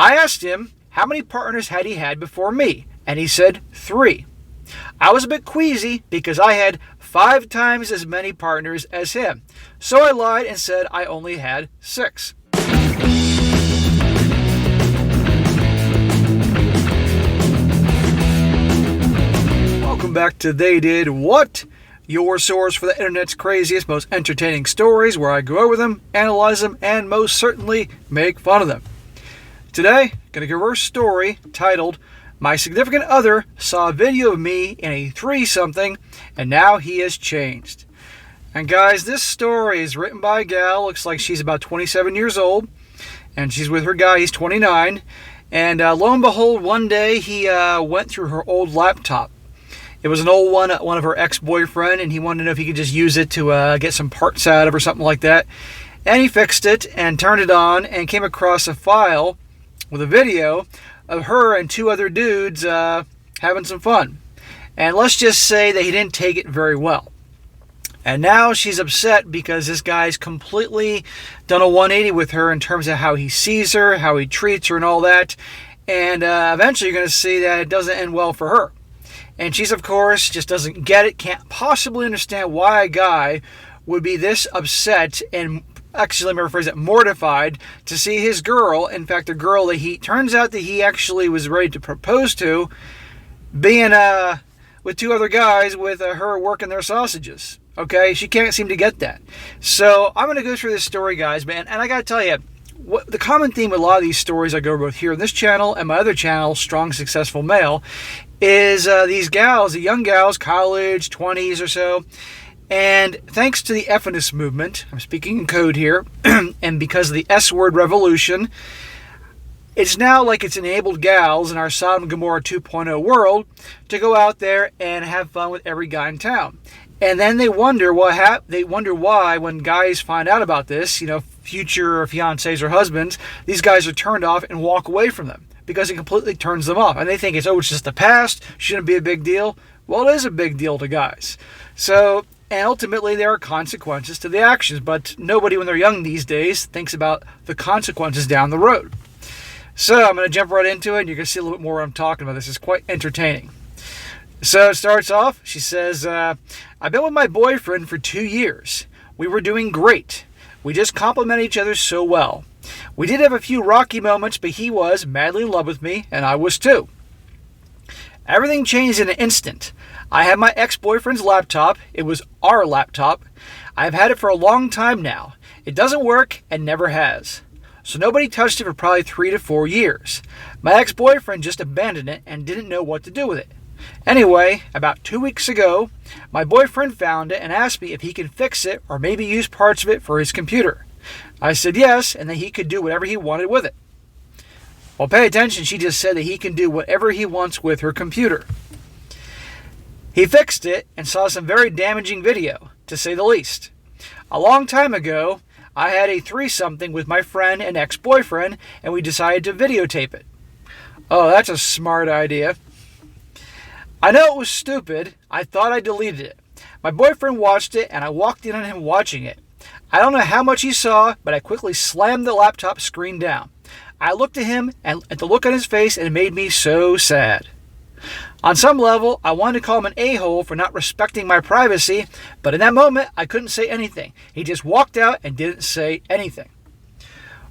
I asked him how many partners had he had before me, and he said 3. I was a bit queasy because I had 5 times as many partners as him, so I lied and said I only had 6. Welcome back to They Did What? Your source for the internet's craziest, most entertaining stories, where I go over them, analyze them, and most certainly make fun of them. Today, going to cover a story titled, My Significant Other Saw a Video of Me in a 3-something, and now he has changed. And guys, this story is written by a gal, looks like she's about 27 years old, and she's with her guy, he's 29, and lo and behold, one day he went through her old laptop. It was an old one of her ex-boyfriend, and he wanted to know if he could just use it to get some parts out of or something like that. And he fixed it and turned it on and came across a file with a video of her and 2 other dudes having some fun. And let's just say that he didn't take it very well. And now she's upset because this guy's completely done a 180 with her in terms of how he sees her, how he treats her, and all that. And eventually you're going to see that it doesn't end well for her. And she's, of course, just doesn't get it, can't possibly understand why a guy would be this upset and, actually, let me rephrase it, mortified to see his girl, in fact, a girl that turns out that he actually was ready to propose to, being with 2 other guys with her working their sausages. Okay, she can't seem to get that. So I'm going to go through this story, guys, man, and I got to tell you, the common theme with a lot of these stories I go over both here on this channel and my other channel, Strong Successful Male, is these gals, the young gals, college, 20s or so, and thanks to the feminist movement, I'm speaking in code here, and because of the S-word revolution, it's now like it's enabled gals in our Sodom and Gomorrah 2.0 world to go out there and have fun with every guy in town. And then they wonder why when guys find out about this, future fiancés or husbands, these guys are turned off and walk away from them because it completely turns them off. And they think it's just the past, shouldn't be a big deal. Well, it is a big deal to guys. So, and ultimately there are consequences to the actions, but nobody when they're young these days thinks about the consequences down the road. So I'm going to jump right into it and you're going to see a little bit more what I'm talking about. This is quite entertaining. So it starts off, she says, I've been with my boyfriend for 2 years. We were doing great. We just complement each other so well. We did have a few rocky moments, but he was madly in love with me, and I was too. Everything changed in an instant. I had my ex-boyfriend's laptop. It was our laptop. I've had it for a long time now. It doesn't work and never has. So nobody touched it for probably 3 to 4 years. My ex-boyfriend just abandoned it and didn't know what to do with it. Anyway, about 2 weeks ago, my boyfriend found it and asked me if he could fix it or maybe use parts of it for his computer. I said yes, and that he could do whatever he wanted with it. Well, pay attention, she just said that he can do whatever he wants with her computer. He fixed it and saw some very damaging video, to say the least. A long time ago, I had a 3-something with my friend and ex-boyfriend, and we decided to videotape it. Oh, that's a smart idea. I know it was stupid. I thought I deleted it. My boyfriend watched it, and I walked in on him watching it. I don't know how much he saw, but I quickly slammed the laptop screen down. I looked at him and at the look on his face, and it made me so sad. On some level, I wanted to call him an a-hole for not respecting my privacy, but in that moment, I couldn't say anything. He just walked out and didn't say anything.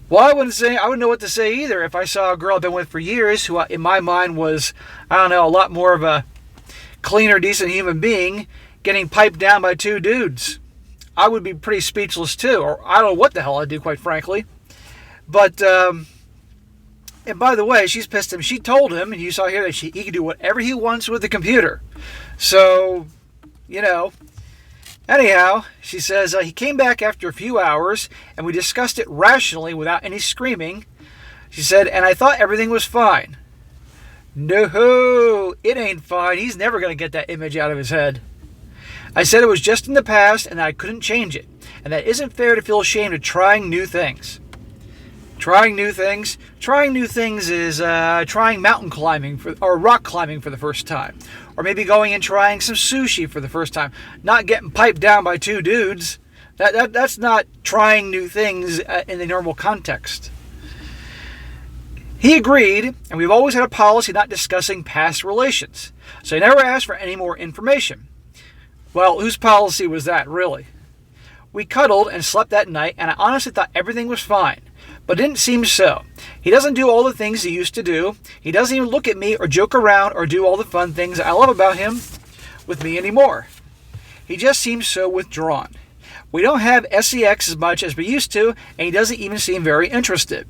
Well, I wouldn't know what to say either if I saw a girl I've been with for years who, in my mind, was, a lot more of a cleaner, decent human being getting piped down by 2 dudes. I would be pretty speechless too, or I don't know what the hell I'd do, quite frankly. But, and by the way, she's pissed him. She told him, and you saw here, that he can do whatever he wants with the computer. So, Anyhow, she says, he came back after a few hours, and we discussed it rationally without any screaming. She said, and I thought everything was fine. No, it ain't fine. He's never going to get that image out of his head. I said it was just in the past and that I couldn't change it, and that it isn't fair to feel ashamed of trying new things. Trying new things? Trying new things is trying mountain climbing or rock climbing for the first time. Or maybe going and trying some sushi for the first time. Not getting piped down by 2 dudes. That's not trying new things in the normal context. He agreed, and we've always had a policy not discussing past relations, so he never asked for any more information. Well, whose policy was that, really? We cuddled and slept that night, and I honestly thought everything was fine, but it didn't seem so. He doesn't do all the things he used to do. He doesn't even look at me or joke around or do all the fun things I love about him with me anymore. He just seems so withdrawn. We don't have sex as much as we used to, and he doesn't even seem very interested.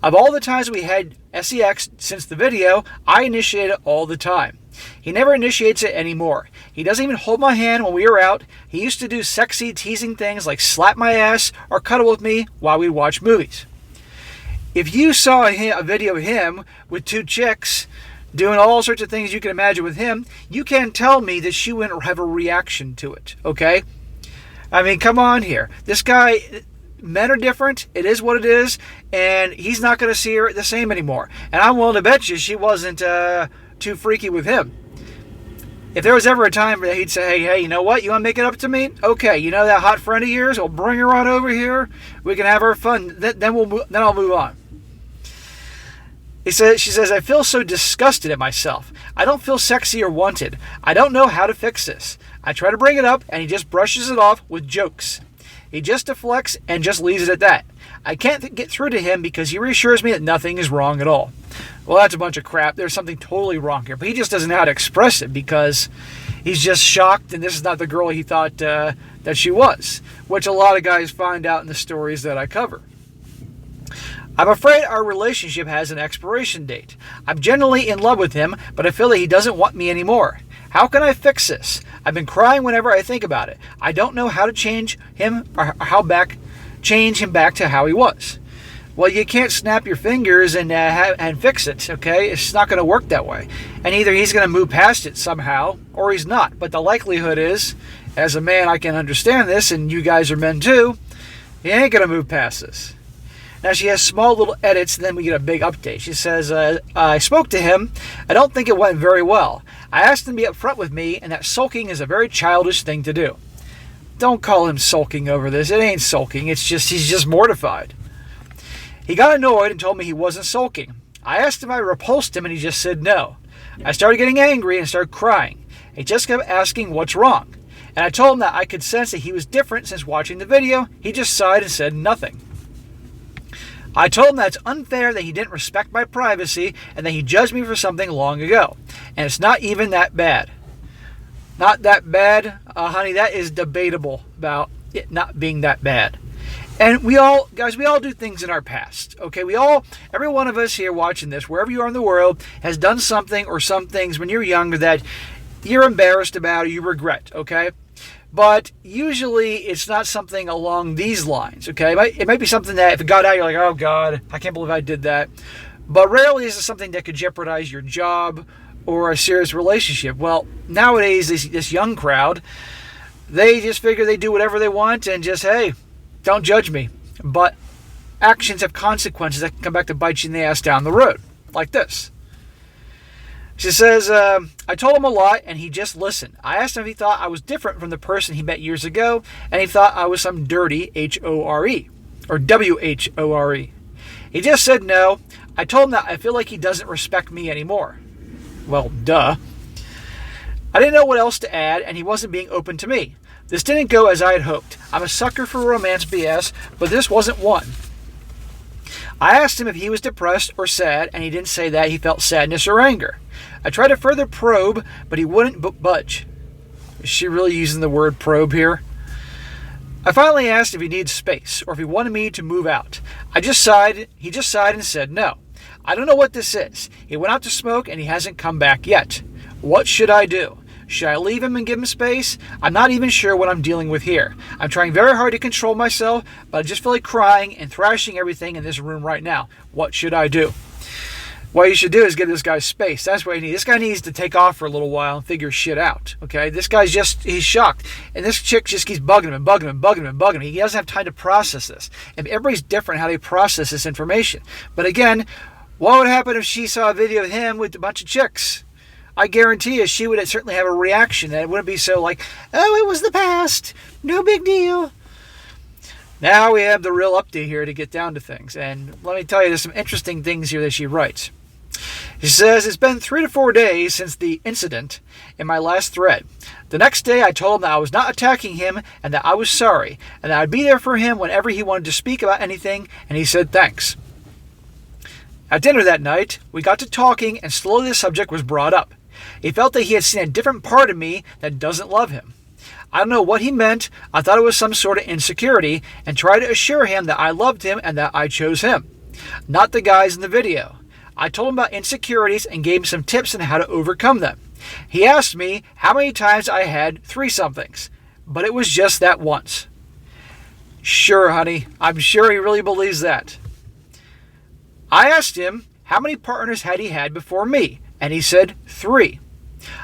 Of all the times we had sex since the video, I initiate it all the time. He never initiates it anymore. He doesn't even hold my hand when we are out. He used to do sexy, teasing things like slap my ass or cuddle with me while we watch movies. If you saw a video of him with 2 chicks doing all sorts of things you can imagine with him, you can't tell me that she wouldn't have a reaction to it, okay? I mean, come on here. This guy, men are different. It is what it is, and he's not going to see her the same anymore. And I'm willing to bet you she wasn't too freaky with him. If there was ever a time where he'd say, hey, you know what? You want to make it up to me? Okay, you know that hot friend of yours? I'll bring her on over here. We can have our fun. Then I'll move on. She says, I feel so disgusted at myself. I don't feel sexy or wanted. I don't know how to fix this. I try to bring it up, and he just brushes it off with jokes. He just deflects and just leaves it at that. I can't get through to him because he reassures me that nothing is wrong at all. Well, that's a bunch of crap. There's something totally wrong here. But he just doesn't know how to express it because he's just shocked, and this is not the girl he thought that she was, which a lot of guys find out in the stories that I cover. I'm afraid our relationship has an expiration date. I'm genuinely in love with him, but I feel that he doesn't want me anymore. How can I fix this? I've been crying whenever I think about it. I don't know how to change him or change him back to how he was. Well, you can't snap your fingers and fix it, okay? It's not going to work that way. And either he's going to move past it somehow, or he's not. But the likelihood is, as a man, I can understand this, and you guys are men too, he ain't going to move past this. Now, she has small little edits, and then we get a big update. She says, I spoke to him. I don't think it went very well. I asked him to be upfront with me, and that sulking is a very childish thing to do. Don't call him sulking over this. It ain't sulking. It's just he's just mortified. He got annoyed and told me he wasn't sulking. I asked him if I repulsed him, and he just said no. I started getting angry and started crying. He just kept asking what's wrong. And I told him that I could sense that he was different since watching the video. He just sighed and said nothing. I told him that it's unfair that he didn't respect my privacy and that he judged me for something long ago. And it's not even that bad. Not that bad? Honey, that is debatable about it not being that bad. And we all do things in our past, okay? Every one of us here watching this, wherever you are in the world, has done something or some things when you're younger that you're embarrassed about or you regret, okay? But usually it's not something along these lines, okay? It might be something that if it got out, you're like, oh God, I can't believe I did that. But rarely is it something that could jeopardize your job or a serious relationship. Well, nowadays, this young crowd, they just figure they do whatever they want and just, hey, don't judge me. But actions have consequences that can come back to bite you in the ass down the road, like this. She says, I told him a lot, and he just listened. I asked him if he thought I was different from the person he met years ago, and he thought I was some dirty H-O-R-E, or W-H-O-R-E. He just said no. I told him that I feel like he doesn't respect me anymore. Well, duh. I didn't know what else to add, and he wasn't being open to me. This didn't go as I had hoped. I'm a sucker for romance BS, but this wasn't one. I asked him if he was depressed or sad, and he didn't say that. He felt sadness or anger. I tried to further probe, but he wouldn't budge. Is she really using the word probe here? I finally asked if he needed space, or if he wanted me to move out. He just sighed and said no. I don't know what this is. He went out to smoke, and he hasn't come back yet. What should I do? Should I leave him and give him space? I'm not even sure what I'm dealing with here. I'm trying very hard to control myself, but I just feel like crying and thrashing everything in this room right now. What should I do? What you should do is give this guy space. That's what he needs. This guy needs to take off for a little while and figure shit out. Okay? This guy's he's shocked. And this chick just keeps bugging him and bugging him and bugging him and bugging him. He doesn't have time to process this. And everybody's different how they process this information. But again, what would happen if she saw a video of him with a bunch of chicks? I guarantee you she would certainly have a reaction. And it wouldn't be so like, oh, it was the past. No big deal. Now we have the real update here to get down to things. And let me tell you, there's some interesting things here that she writes. She says, it's been 3 to 4 days since the incident in my last thread. The next day I told him that I was not attacking him and that I was sorry and that I'd be there for him whenever he wanted to speak about anything, and he said thanks. At dinner that night, we got to talking and slowly the subject was brought up. He felt that he had seen a different part of me that doesn't love him. I don't know what he meant. I thought it was some sort of insecurity and tried to assure him that I loved him and that I chose him, not the guys in the video. I told him about insecurities and gave him some tips on how to overcome them. He asked me how many times I had 3-somethings, but it was just that once. Sure, honey, I'm sure he really believes that. I asked him how many partners had he had before me, and he said 3.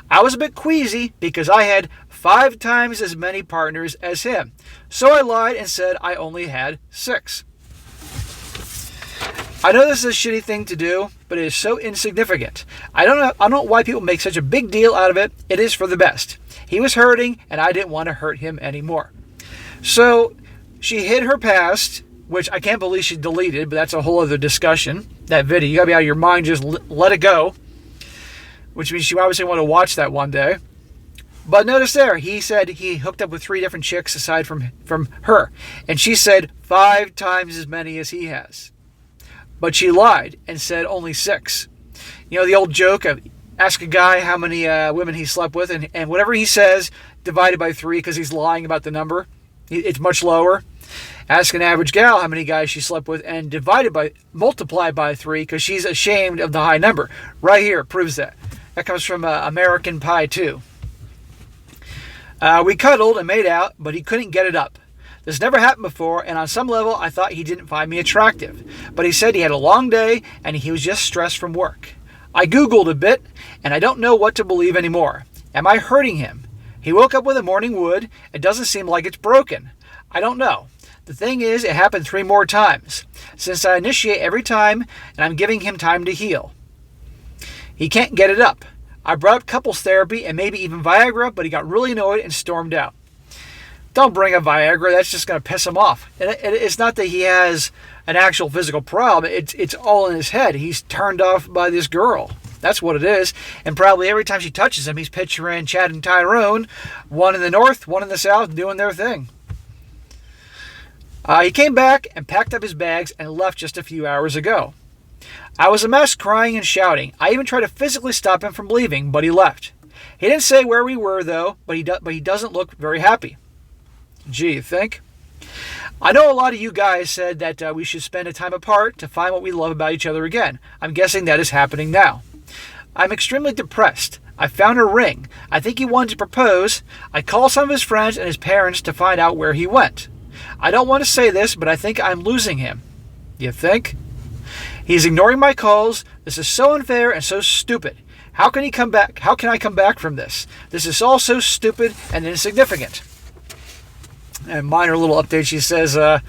I was a bit queasy because I had 5 times as many partners as him, so I lied and said I only had 6. I know this is a shitty thing to do, but it is so insignificant. I don't know why people make such a big deal out of it. It is for the best. He was hurting, and I didn't want to hurt him anymore. So she hid her past, which I can't believe she deleted, but that's a whole other discussion. That video, you gotta be out of your mind, just let it go. Which means you obviously want to watch that one day. But notice there, he said he hooked up with 3 different chicks aside from her. And she said 5 times as many as he has. But she lied and said only 6. You know the old joke of ask a guy how many women he slept with, and whatever he says divided by 3 because he's lying about the number. It's much lower. Ask an average gal how many guys she slept with and multiply by 3 because she's ashamed of the high number. Right here proves that. That comes from American Pie 2. We cuddled and made out, but he couldn't get it up. This never happened before, and on some level I thought he didn't find me attractive. But he said he had a long day and he was just stressed from work. I Googled a bit, and I don't know what to believe anymore. Am I hurting him? He woke up with a morning wood. It doesn't seem like it's broken. I don't know. The thing is, it happened 3 more times. Since I initiate every time, and I'm giving him time to heal. He can't get it up. I brought up couples therapy and maybe even Viagra, but he got really annoyed and stormed out. Don't bring up Viagra. That's just going to piss him off. And it's not that he has an actual physical problem. It's all in his head. He's turned off by this girl. That's what it is. And probably every time she touches him, he's picturing Chad and Tyrone, one in the north, one in the south, doing their thing. He came back and packed up his bags and left just a few hours ago. I was a mess, crying and shouting. I even tried to physically stop him from leaving, but he left. He didn't say where we were, though, but he doesn't look very happy. Gee, you think? I know a lot of you guys said that we should spend a time apart to find what we love about each other again. I'm guessing that is happening now. I'm extremely depressed. I found a ring. I think he wanted to propose. I called some of his friends and his parents to find out where he went. I don't want to say this, but I think I'm losing him. You think? He's ignoring my calls. This is so unfair and so stupid. How can he come back? How can I come back from this? This is all so stupid and insignificant. And minor little update, she says, I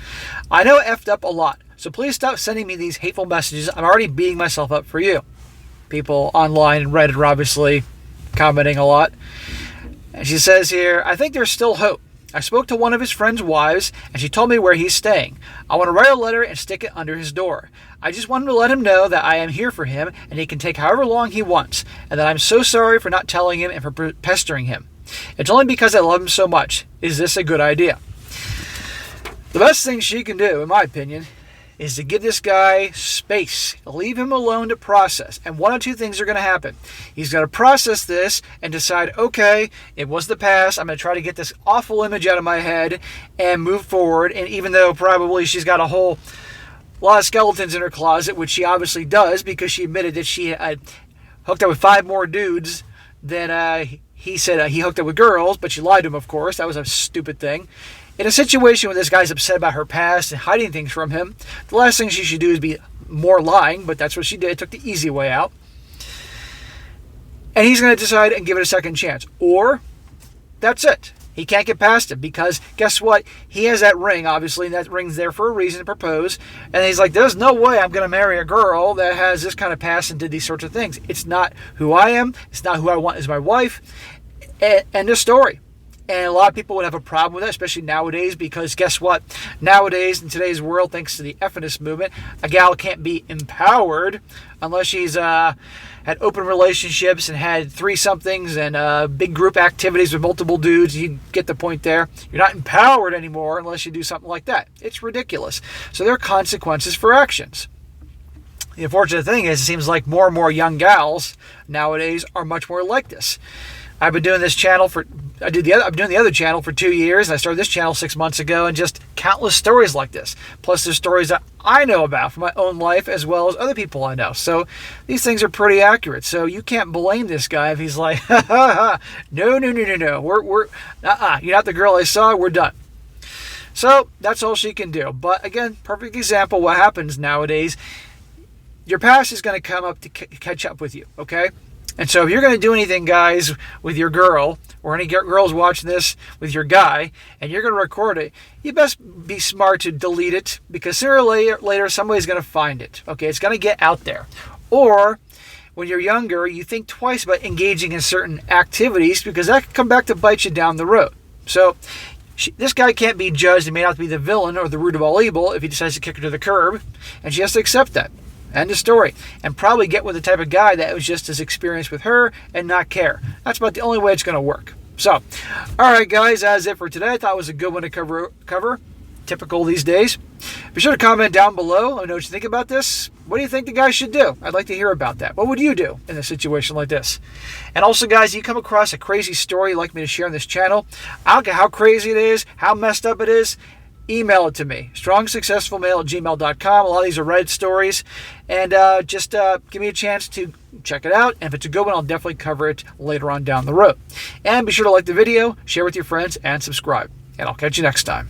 know I effed up a lot, so please stop sending me these hateful messages. I'm already beating myself up for you. People online and Reddit are obviously commenting a lot. And she says here, I think there's still hope. I spoke to one of his friend's wives, and she told me where he's staying. I want to write a letter and stick it under his door. I just wanted to let him know that I am here for him, and he can take however long he wants, and that I'm so sorry for not telling him and for pestering him. It's only because I love him so much. Is this a good idea? The best thing she can do, in my opinion, is to give this guy space. Leave him alone to process. And one of 2 things are going to happen. He's going to process this and decide, okay, it was the past. I'm going to try to get this awful image out of my head and move forward. And even though probably she's got a lot of skeletons in her closet, which she obviously does because she admitted that she had hooked up with 5 more dudes than he said he hooked up with girls, but she lied to him, of course. That was a stupid thing. In a situation where this guy's upset about her past and hiding things from him, the last thing she should do is be more lying, but that's what she did. Took the easy way out. And he's going to decide and give it a second chance. Or, that's it. He can't get past it because, guess what? He has that ring, obviously, and that ring's there for a reason to propose. And he's like, there's no way I'm going to marry a girl that has this kind of past and did these sorts of things. It's not who I am. It's not who I want as my wife. End of story. And a lot of people would have a problem with that, especially nowadays, because guess what? Nowadays, in today's world, thanks to the feminist movement, a gal can't be empowered unless she's had open relationships and had threesomethings and big group activities with multiple dudes. You get the point there. You're not empowered anymore unless you do something like that. It's ridiculous. So there are consequences for actions. The unfortunate thing is, it seems like more and more young gals nowadays are much more like this. I've been doing this channel I've been doing the other channel for 2 years. I started this channel 6 months ago, and just countless stories like this. Plus, there's stories that I know about from my own life as well as other people I know. So these things are pretty accurate. So you can't blame this guy if he's like, ha ha ha, no, you're not the girl I saw. We're done. So that's all she can do. But again, perfect example what happens nowadays. Your past is going to come up to catch up with you. Okay. And so if you're going to do anything, guys, with your girl, or any girls watching this with your guy, and you're going to record it, you best be smart to delete it, because sooner or later somebody's going to find it. Okay, it's going to get out there. Or when you're younger, you think twice about engaging in certain activities, because that could come back to bite you down the road. So this guy can't be judged. He may not be the villain or the root of all evil if he decides to kick her to the curb, and she has to accept that. End of story. And probably get with the type of guy that was just as experienced with her and not care. That's about the only way it's going to work. So, all right, guys, that's it for today. I thought it was a good one to cover. Typical these days. Be sure to comment down below. Let me know what you think about this. What do you think the guy should do? I'd like to hear about that. What would you do in a situation like this? And also, guys, you come across a crazy story you'd like me to share on this channel. I don't care how crazy it is, how messed up it is. Email it to me, strongsuccessfulmail@gmail.com. A lot of these are Reddit stories. And just give me a chance to check it out. And if it's a good one, I'll definitely cover it later on down the road. And be sure to like the video, share with your friends, and subscribe. And I'll catch you next time.